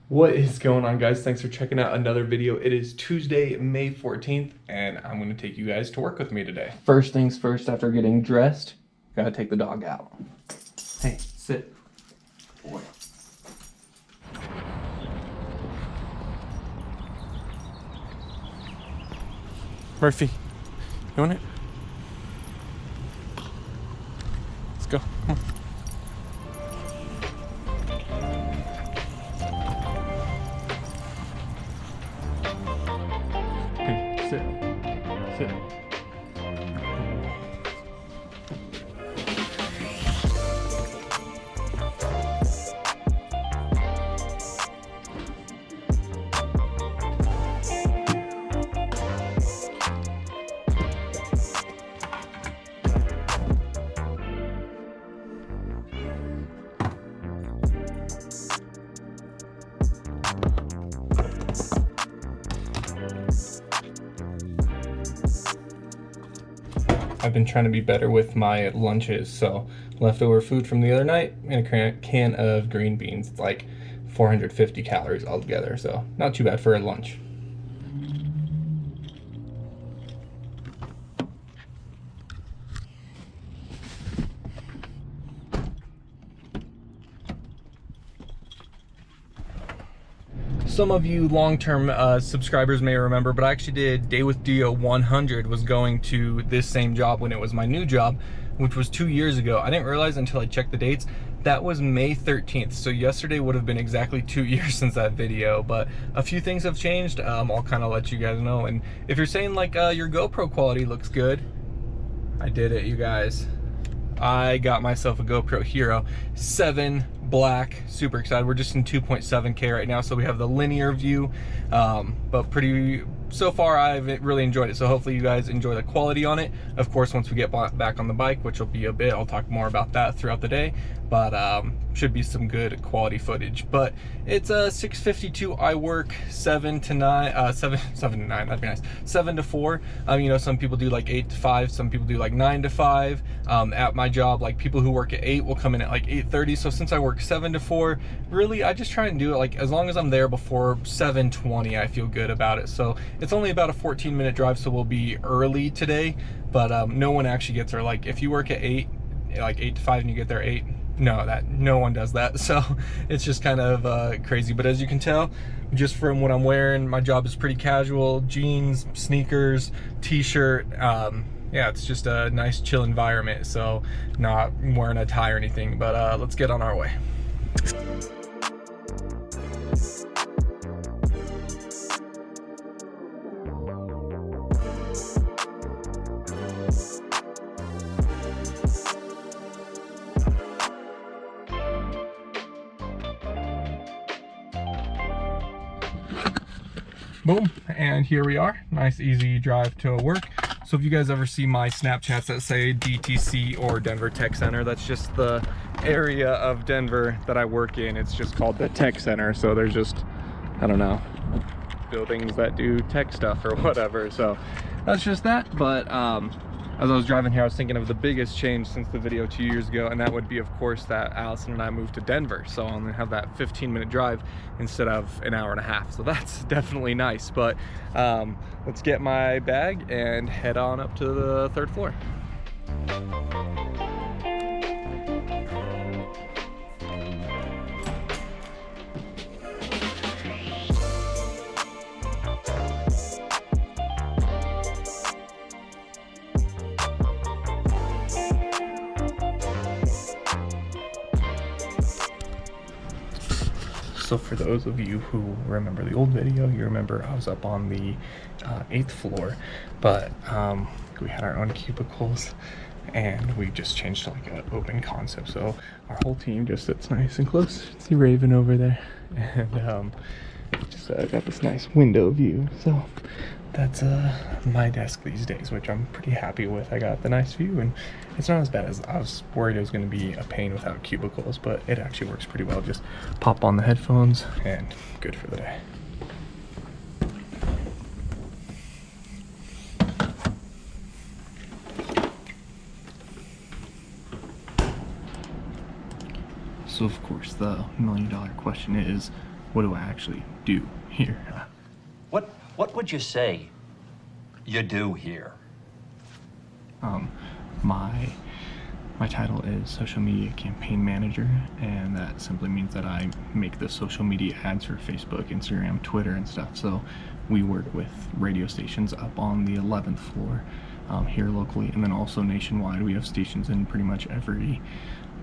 What is going on, guys? Thanks for checking out another video. It is Tuesday, May 14th, and I'm going to take you guys to work with me today. First things first, after getting dressed, gotta take the dog out. Hey, sit. Boy. Murphy, you want it? Let's go. Come on. Sit. Sit. I've been trying to be better with my lunches, so leftover food from the other night and a can of green beans. It's like 450 calories altogether, so not too bad for a lunch. Some of you long-term subscribers may remember, but I actually did Day with DeeO 100, was going to this same job when it was my new job, which was 2 years ago. I didn't realize until I checked the dates, that was May 13th. So yesterday would have been exactly 2 years since that video, but a few things have changed. I'll kind of let you guys know. And if you're saying like your GoPro quality looks good, I did it, you guys. I got myself a GoPro Hero 7 Black, super excited. We're just in 2.7K right now, so we have the linear view, but so far I've really enjoyed it, so hopefully you guys enjoy the quality on it. Of course, once we get back on the bike, which will be a bit, I'll talk more about that throughout the day, but should be some good quality footage. But it's a 6:52. I work 7 to 9, 7 to 9, that'd be nice. 7 to 4. You know, some people do like 8 to 5, some people do like 9 to 5. At my job, like people who work at 8 will come in at like 8:30. So since I work 7 to 4, really I just try and do it like as long as I'm there before 7:20, I feel good about it. So it's only about a 14-minute drive, so we'll be early today, but no one actually gets there. Like if you work at 8, like 8 to 5 and you get there 8, no one does that. So it's just kind of crazy. But as you can tell, just from what I'm wearing, my job is pretty casual: jeans, sneakers, t-shirt. Yeah, it's just a nice chill environment, so not wearing a tie or anything. But let's get on our way. Boom, and here we are. Nice easy drive to work. So if you guys ever see my Snapchats that say DTC or Denver Tech Center, that's just the area of Denver that I work in. It's just called the Tech Center. So there's just, I don't know, buildings that do tech stuff or whatever. So that's just that. But as I was driving here, I was thinking of the biggest change since the video 2 years ago, and that would be, of course, that Allison and I moved to Denver. So I'm gonna have that 15-minute drive instead of an hour and a half. So that's definitely nice. But let's get my bag and head on up to the 3rd floor. So for those of you who remember the old video, you remember I was up on the 8th floor, but we had our own cubicles and we just changed to like an open concept. So our whole team just sits nice and close. See Raven over there, and just got this nice window view. So that's my desk these days, which I'm pretty happy with. I got the nice view, and it's not as bad as I was worried it was going to be a pain without cubicles, but it actually works pretty well. Just pop on the headphones and good for the day. So of course the $1 million question is, what do I actually do here? What would you say you do here? My title is Social Media Campaign Manager, and that simply means that I make the social media ads for Facebook, Instagram, Twitter, and stuff. So we work with radio stations up on the 11th floor here locally, and then also nationwide. We have stations in pretty much every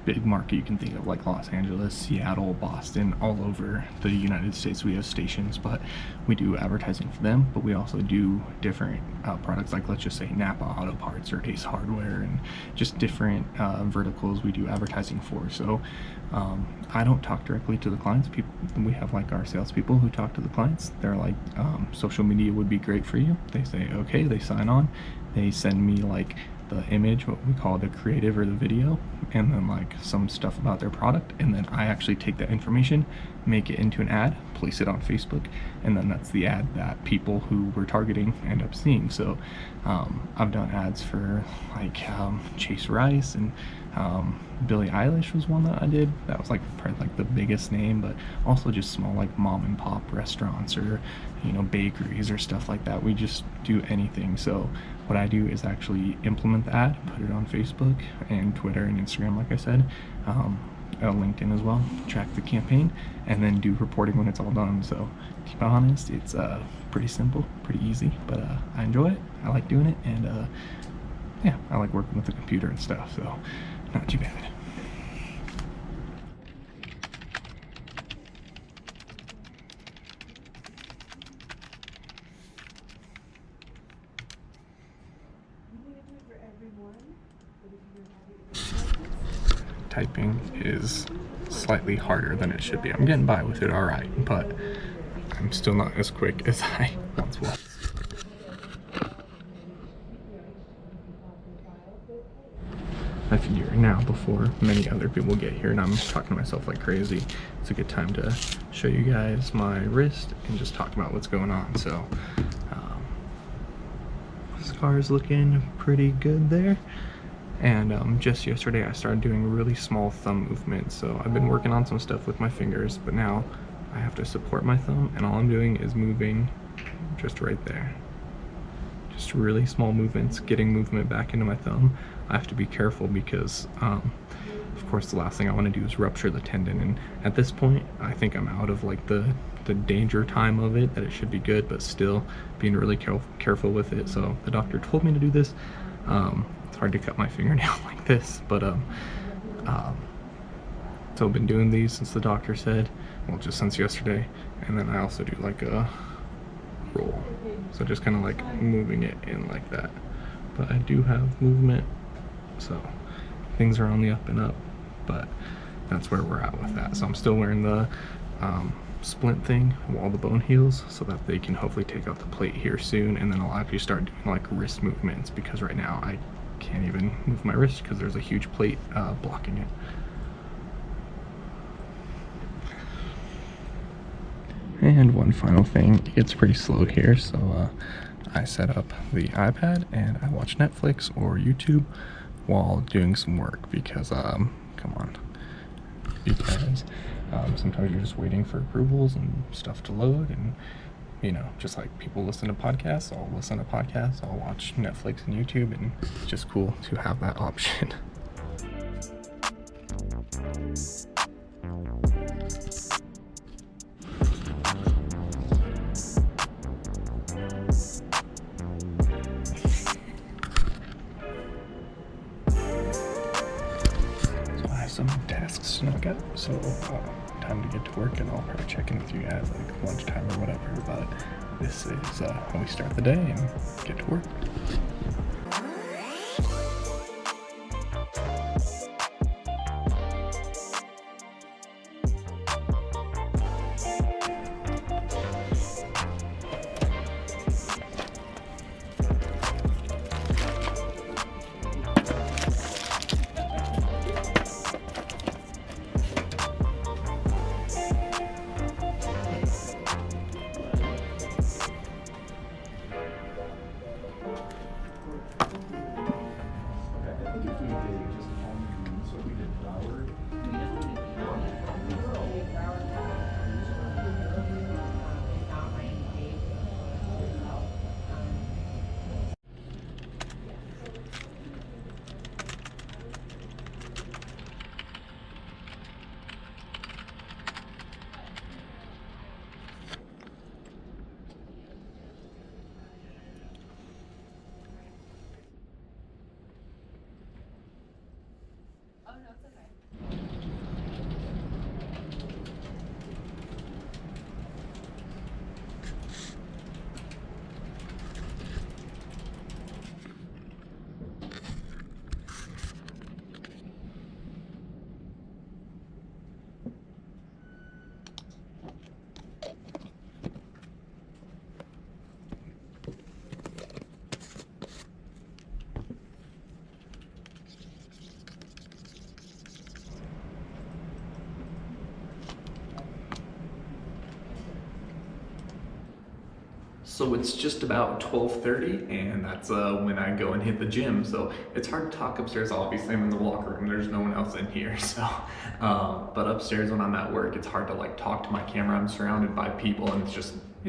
big market you can think of, like Los Angeles, Seattle, Boston, all over the United States. We have stations, but we do advertising for them, but we also do different products, like let's just say Napa Auto Parts or Ace Hardware, and just different verticals we do advertising for. So I don't talk directly to the clients. We have like our salespeople who talk to the clients. They're like, social media would be great for you. They say okay, they sign on, they send me like the image, what we call the creative or the video, and then like some stuff about their product, and then I actually take that information, make it into an ad, place it on Facebook, and then that's the ad that people who we're targeting end up seeing. So I've done ads for like Chase Rice, and Billie Eilish was one that I did. That was like probably like the biggest name, but also just small like mom and pop restaurants or, you know, bakeries or stuff like that. We just do anything. So what I do is actually implement the ad, put it on Facebook and Twitter and Instagram, like I said, LinkedIn as well, track the campaign, and then do reporting when it's all done. So to be honest, it's pretty simple, pretty easy, but I enjoy it. I like doing it, and yeah, I like working with the computer and stuff, so not too bad. Typing is slightly harder than it should be. I'm getting by with it all right, but I'm still not as quick as I once was. I figure now, before many other people get here and I'm talking to myself like crazy, it's a good time to show you guys my wrist and just talk about what's going on. So this car is looking pretty good there. And just yesterday I started doing really small thumb movements. So I've been working on some stuff with my fingers, but now I have to support my thumb, and all I'm doing is moving just right there. Just really small movements, getting movement back into my thumb. I have to be careful because of course the last thing I want to do is rupture the tendon, and at this point I think I'm out of like the danger time of it, that it should be good, but still being really careful with it. So the doctor told me to do this. It's hard to cut my fingernail like this, but so I've been doing these since the doctor said, well, just since yesterday. And then I also do like a roll, so just kind of like moving it in like that. But I do have movement, so things are on the up and up, but that's where we're at with that. So I'm still wearing the splint thing while the bone heals, so that they can hopefully take out the plate here soon, and then I'll actually start doing like wrist movements, because right now I can't even move my wrist because there's a huge plate blocking it. And one final thing, it gets pretty slow here, so I set up the iPad and I watch Netflix or YouTube while doing some work, because come on, you guys, sometimes you're just waiting for approvals and stuff to load, and you know, just like people listen to podcasts, I'll listen to podcasts, I'll watch Netflix and YouTube, and it's just cool to have that option. So I have some tasks to knock out, so time to get to work, and I'll probably check in with you guys like lunchtime or whatever, but this is when we start the day and get to work. So it's just about 12:30, and that's when I go and hit the gym. So it's hard to talk upstairs. Obviously, I'm in the locker room. There's no one else in here. So, but upstairs when I'm at work, it's hard to like talk to my camera. I'm surrounded by people, and it's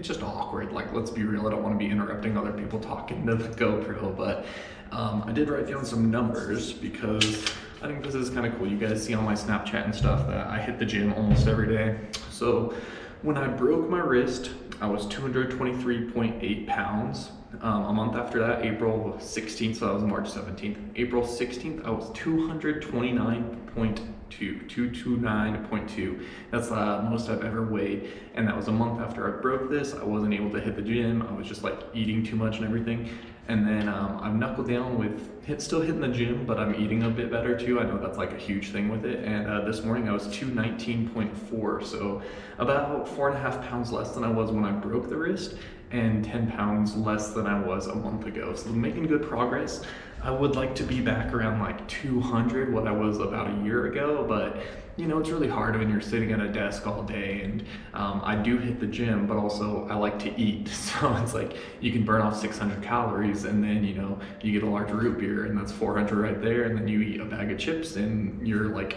just awkward. Like, let's be real. I don't want to be interrupting other people talking to the GoPro. But I did write down some numbers because I think this is kind of cool. You guys see on my Snapchat and stuff that I hit the gym almost every day. So when I broke my wrist, I was 223.8 pounds. A month after that, April 16th, so that was March 17th. April 16th, I was 229.2. That's the most I've ever weighed. And that was a month after I broke this. I wasn't able to hit the gym. I was just like eating too much and everything. And then I've knuckled down with still hitting the gym, but I'm eating a bit better too. I know that's like a huge thing with it. And this morning I was 219.4, so about 4.5 pounds less than I was when I broke the wrist, and 10 pounds less than I was a month ago. So I'm making good progress. I would like to be back around like 200, what I was about a year ago, but you know, it's really hard when you're sitting at a desk all day. And I do hit the gym, but also I like to eat. So it's like you can burn off 600 calories, and then, you know, you get a large root beer and that's 400 right there. And then you eat a bag of chips and you're like,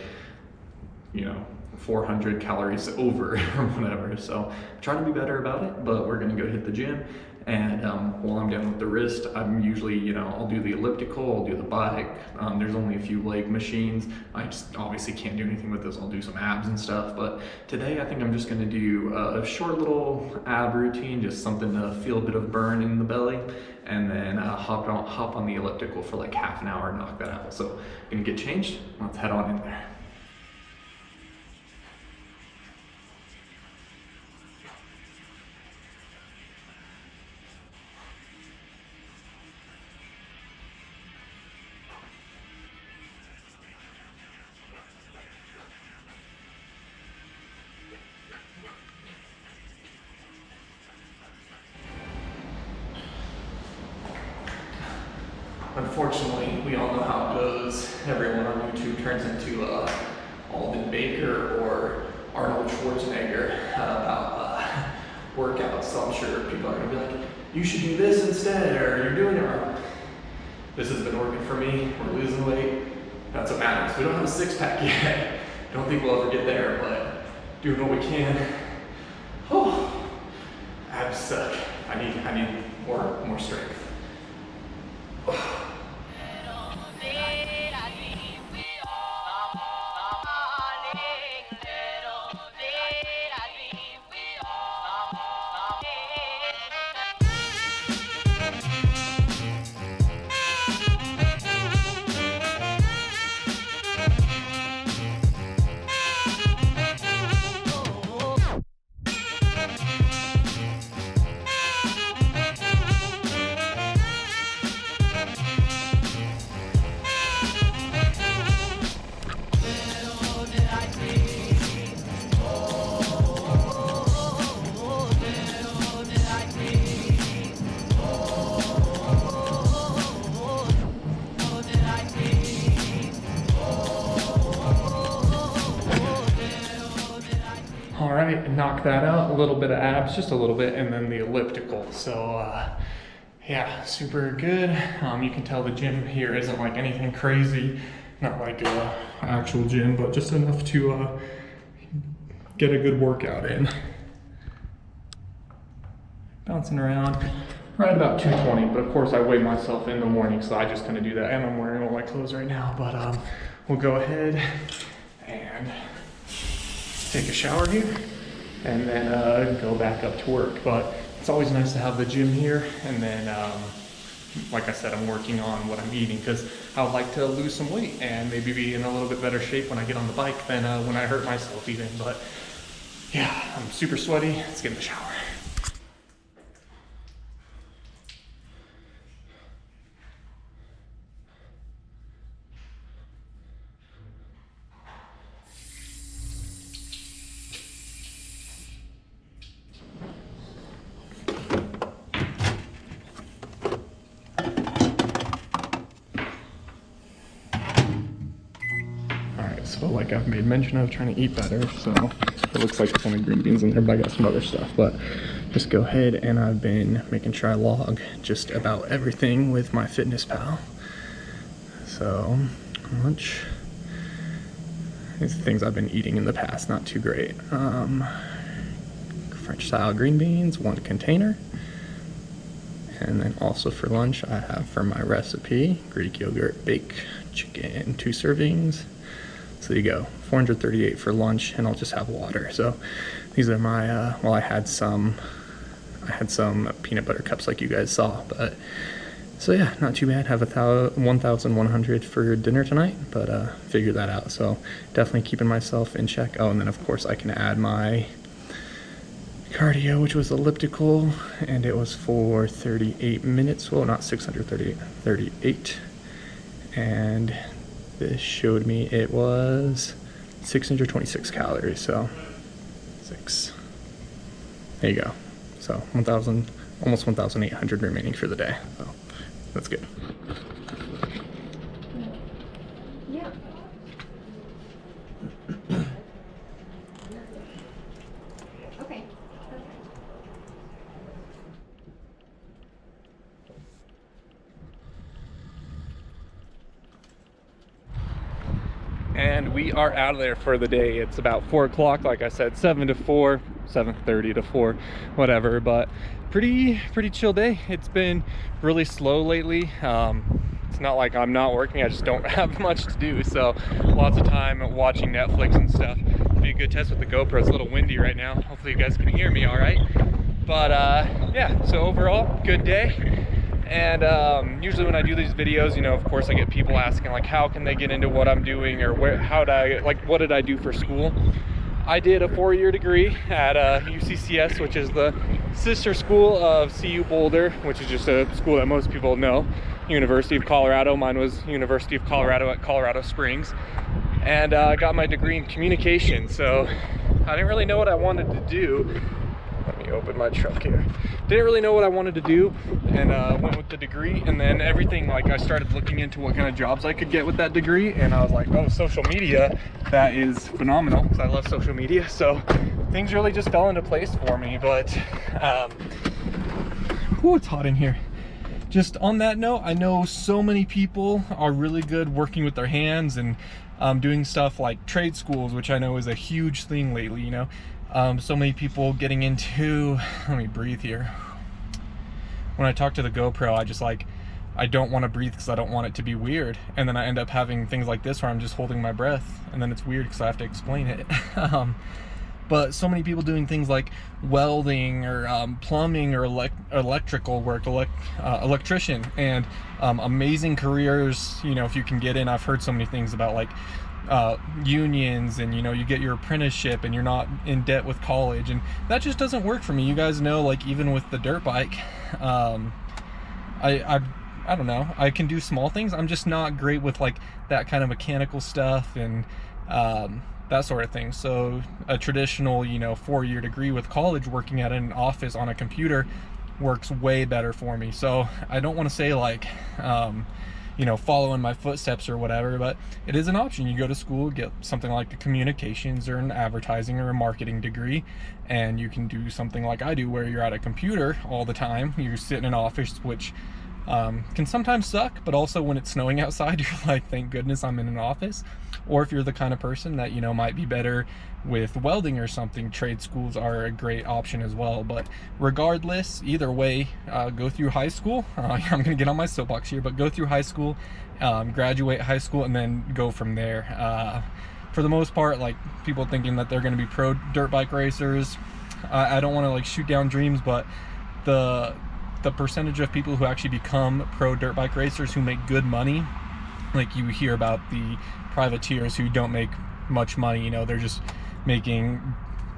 you know, 400 calories over or whatever. So I'm trying to be better about it, but we're gonna go hit the gym. And while I'm done with the wrist, I'm usually, you know, I'll do the elliptical, I'll do the bike. There's only a few leg machines. I just obviously can't do anything with this. I'll do some abs and stuff. But today I think I'm just gonna do a short little ab routine, just something to feel a bit of burn in the belly, and then hop on the elliptical for like half an hour and knock that out. So I'm gonna get changed. Let's head on in there. Unfortunately, we all know how it goes. Everyone on YouTube turns into Alden Baker or Arnold Schwarzenegger about workouts. So I'm sure people are gonna be like, you should do this instead, or you're doing it wrong. This has been working for me. We're losing weight. That's what matters. We don't have a six-pack yet. Don't think we'll ever get there, but doing what we can. Oh, abs suck. I need more strength. All right, knock that out, a little bit of abs, just a little bit, and then the elliptical. So yeah, super good. You can tell the gym here isn't like anything crazy, not like an actual gym, but just enough to get a good workout in. Bouncing around, right about 220, but of course I weigh myself in the morning, so I just kind of do that, and I'm wearing all my clothes right now, but we'll go ahead and take a shower here, and then go back up to work. But it's always nice to have the gym here, and then like I said, I'm working on what I'm eating because I would like to lose some weight and maybe be in a little bit better shape when I get on the bike than when I hurt myself even. But yeah, I'm super sweaty. Let's get in the shower. So like I've made mention of trying to eat better, so it looks like there's only green beans in there, but I got some other stuff. But just go ahead, and I've been making sure I log just about everything with my MyFitnessPal. So lunch, these are things I've been eating in the past, not too great. French style green beans, 1 container. And then also for lunch, I have for my recipe, Greek yogurt, baked chicken, 2 servings. So there you go, 438 for lunch, and I'll just have water. So these are my, well, I had some peanut butter cups like you guys saw, but so yeah, not too bad. Have 1,100 for dinner tonight, but figure that out. So definitely keeping myself in check. Oh, and then of course I can add my cardio, which was elliptical, and it was for 38 minutes. Well, not 638, 38. And this showed me it was 626 calories, so 6. There you go. So 1,000, almost 1,800 remaining for the day. So that's good. Yeah. Okay. And we are out of there for the day. It's about 4 o'clock, like I said, 7 to 4, 7:30 to 4, whatever. But pretty chill day. It's been really slow lately. It's not like I'm not working, I just don't have much to do. So lots of time watching Netflix and stuff. Be a good test with the GoPro. It's a little windy right now. Hopefully you guys can hear me all right. But yeah, so overall, good day. And usually when I do these videos, you know, of course I get people asking like, how can they get into what I'm doing, or what did I do for school? I did a 4-year degree at UCCS, which is the sister school of CU Boulder, which is just a school that most people know, University of Colorado. Mine was University of Colorado at Colorado Springs. And I got my degree in communication. So I didn't really know what I wanted to do. Let me open my truck here. Didn't really know what I wanted to do, and went with the degree, and then everything, like I started looking into what kind of jobs I could get with that degree, and I was like, oh, social media, that is phenomenal, because I love social media. So things really just fell into place for me. But whew, it's hot in here. Just on that note, I know so many people are really good working with their hands and doing stuff like trade schools, which I know is a huge thing lately, you know. So many people getting into, let me breathe here. When I talk to the GoPro, I don't want to breathe because I don't want it to be weird. And then I end up having things like this where I'm just holding my breath, and then it's weird because I have to explain it. But so many people doing things like welding or plumbing or electrical work, electrician, and amazing careers, you know, if you can get in. I've heard so many things about like unions, and you know, you get your apprenticeship and you're not in debt with college, and that just doesn't work for me. You guys know, like even with the dirt bike, I don't know, I can do small things. I'm just not great with like that kind of mechanical stuff and that sort of thing. So a traditional, you know, 4-year degree with college working at an office on a computer works way better for me. So I don't want to say like you know, follow in my footsteps or whatever, but it is an option. You go to school, get something like the communications or an advertising or a marketing degree, and you can do something like I do, where you're at a computer all the time. You sit in an office, which can sometimes suck, but also when it's snowing outside, you're like, thank goodness I'm in an office. Or if you're the kind of person that, you know, might be better with welding or something, trade schools are a great option as well. But regardless, either way, go through high school. I'm gonna get on my soapbox here, but go through high school, graduate high school, and then go from there. For the most part, like people thinking that they're gonna be pro dirt bike racers, I don't want to like shoot down dreams, but the the percentage of people who actually become pro dirt bike racers who make good money, like you hear about the privateers who don't make much money, you know, they're just making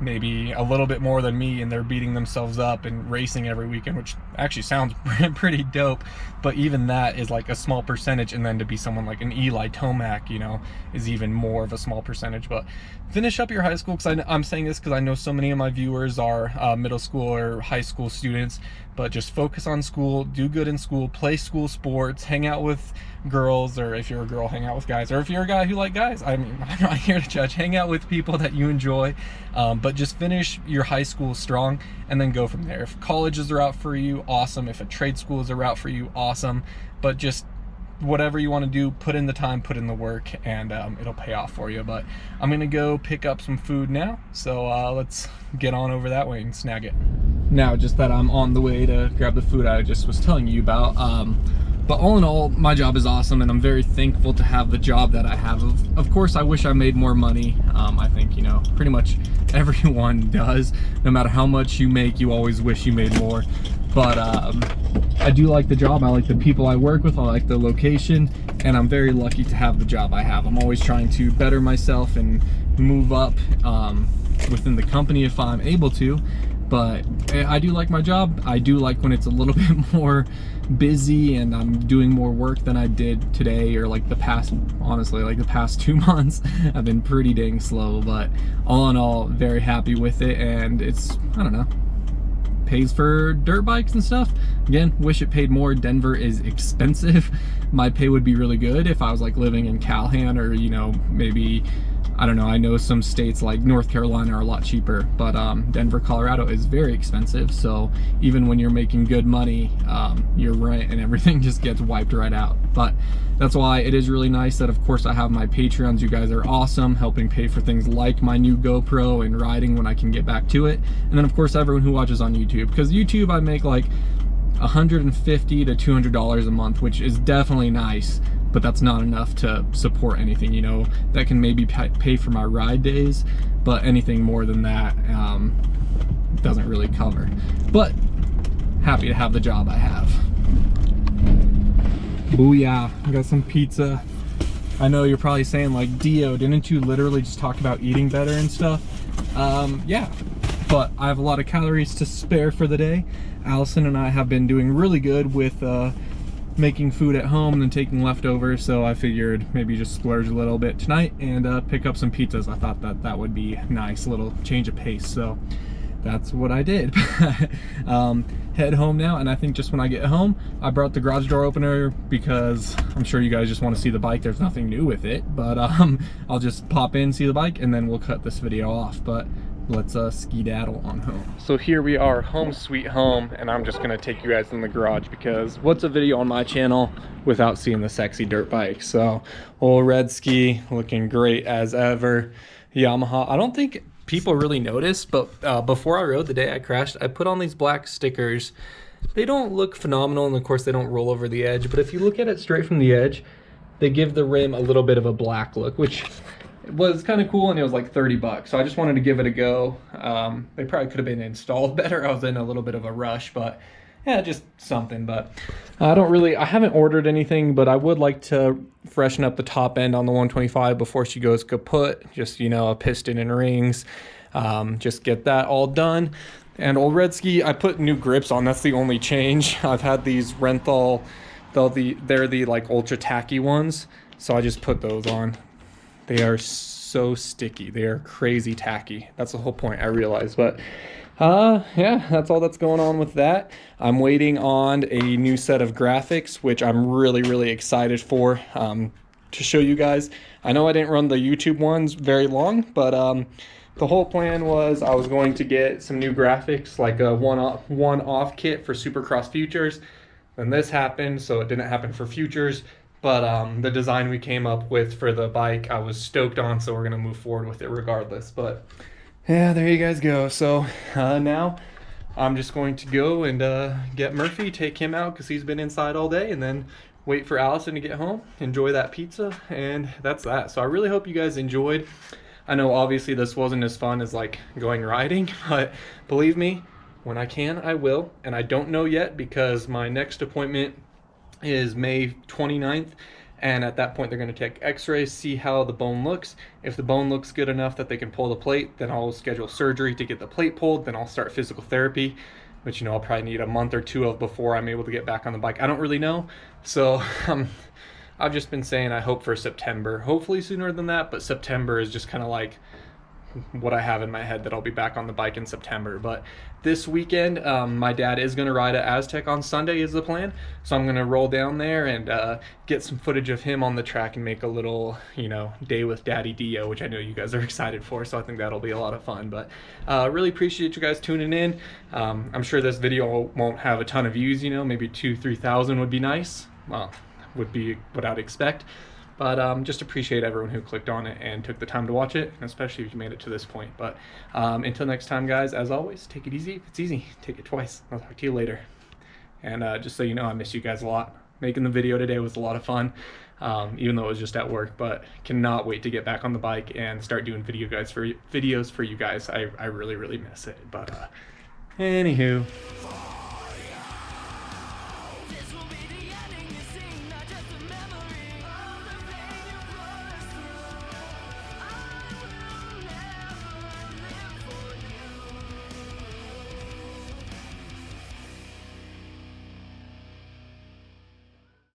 maybe a little bit more than me and they're beating themselves up and racing every weekend, which actually sounds pretty dope, but even that is like a small percentage. And then to be someone like an Eli Tomac, you know, is even more of a small percentage. But finish up your high school, because I'm saying this because I know so many of my viewers are middle school or high school students, but just focus on school, do good in school, play school sports, hang out with girls, or if you're a girl, hang out with guys, or if you're a guy who like guys, I mean, I'm not here to judge, hang out with people that you enjoy, but just finish your high school strong and then go from there. If college is a route for you, awesome. If a trade school is a route for you, awesome. But just whatever you want to do, put in the time, put in the work, and it'll pay off for you. But I'm gonna go pick up some food now, so let's get on over that way and snag it. Now, just that I'm on the way to grab the food I just was telling you about, but all in all, my job is awesome, and I'm very thankful to have the job that I have. Of course, I wish I made more money. I think, you know, pretty much everyone does. No matter how much you make, you always wish you made more. But I do like the job. I like the people I work with. I like the location, and I'm very lucky to have the job I have. I'm always trying to better myself and move up within the company if I'm able to. But I do like my job. I do like when it's a little bit more busy and I'm doing more work than I did today, or like the past, honestly, like the past 2 months. I've been pretty dang slow, but all in all, very happy with it. And it's, I don't know, pays for dirt bikes and stuff. Again, wish it paid more. Denver is expensive. My pay would be really good if I was like living in Calhan, or, you know, maybe, I don't know, I know some states like North Carolina are a lot cheaper, but Denver, Colorado is very expensive. So even when you're making good money, your rent and everything just gets wiped right out. But that's why it is really nice that, of course, I have my Patreons. You guys are awesome, helping pay for things like my new GoPro and riding when I can get back to it. And then, of course, everyone who watches on YouTube, because YouTube I make like $150 to $200 a month, which is definitely nice, but that's not enough to support anything, you know. That can maybe pay for my ride days, but anything more than that doesn't really cover. But happy to have the job I have. Booyah, I got some pizza. I know you're probably saying like, DeeO, didn't you literally just talk about eating better and stuff? Yeah, but I have a lot of calories to spare for the day. Allison and I have been doing really good with making food at home and then taking leftovers, so I figured maybe just splurge a little bit tonight and pick up some pizzas. I thought that that would be nice, a little change of pace, so that's what I did. Head home now, and I think just when I get home, I brought the garage door opener because I'm sure you guys just want to see the bike. There's nothing new with it, but I'll just pop in, see the bike, and then we'll cut this video off. But let's skedaddle on home. So here we are, home sweet home, and I'm just gonna take you guys in the garage because what's a video on my channel without seeing the sexy dirt bike? So old Red Ski looking great as ever. Yamaha, I don't think people really noticed, but before I rode the day I crashed, I put on these black stickers. They don't look phenomenal, and of course they don't roll over the edge, but if you look at it straight from the edge, they give the rim a little bit of a black look, which was kind of cool, and it was like 30 bucks. So I just wanted to give it a go. They probably could have been installed better. I was in a little bit of a rush, but yeah, just something. But I haven't ordered anything, but I would like to freshen up the top end on the 125 before she goes kaput. Just, you know, a piston and rings, just get that all done. And old Red Ski, I put new grips on. That's the only change. I've had these Renthal, they're the like ultra tacky ones, so I just put those on. They are so sticky. They are crazy tacky. That's the whole point, I realize. But yeah, that's all that's going on with that. I'm waiting on a new set of graphics, which I'm really excited for, to show you guys. I know I didn't run the YouTube ones very long, but the whole plan was I was going to get some new graphics, like a one-off kit for Supercross Futures. Then this happened, so it didn't happen for Futures. But the design we came up with for the bike, I was stoked on, so we're going to move forward with it regardless. But yeah, there you guys go. So now I'm just going to go and get Murphy, take him out because he's been inside all day, and then wait for Allison to get home, enjoy that pizza, and that's that. So I really hope you guys enjoyed. I know obviously this wasn't as fun as like going riding, but believe me, when I can, I will. And I don't know yet because my next appointment is May 29th. And at that point, they're going to take x-rays, see how the bone looks. If the bone looks good enough that they can pull the plate, then I'll schedule surgery to get the plate pulled. Then I'll start physical therapy, which, you know, I'll probably need a month or two of before I'm able to get back on the bike. I don't really know. So I've just been saying I hope for September. Hopefully sooner than that, but September is just kind of like what I have in my head, that I'll be back on the bike in September. But this weekend, my dad is going to ride at Aztec on Sunday is the plan. So I'm going to roll down there and get some footage of him on the track and make a little, you know, day with Daddy DeeO, which I know you guys are excited for. So I think that'll be a lot of fun. But really appreciate you guys tuning in. I'm sure this video won't have a ton of views, you know, maybe 2,000-3,000 would be nice. Well, would be what I'd expect. But just appreciate everyone who clicked on it and took the time to watch it, especially if you made it to this point. But until next time, guys, as always, take it easy. If it's easy, take it twice. I'll talk to you later. And just so you know, I miss you guys a lot. Making the video today was a lot of fun, even though it was just at work. But cannot wait to get back on the bike and start doing videos for you guys. I really, really miss it. But anywho.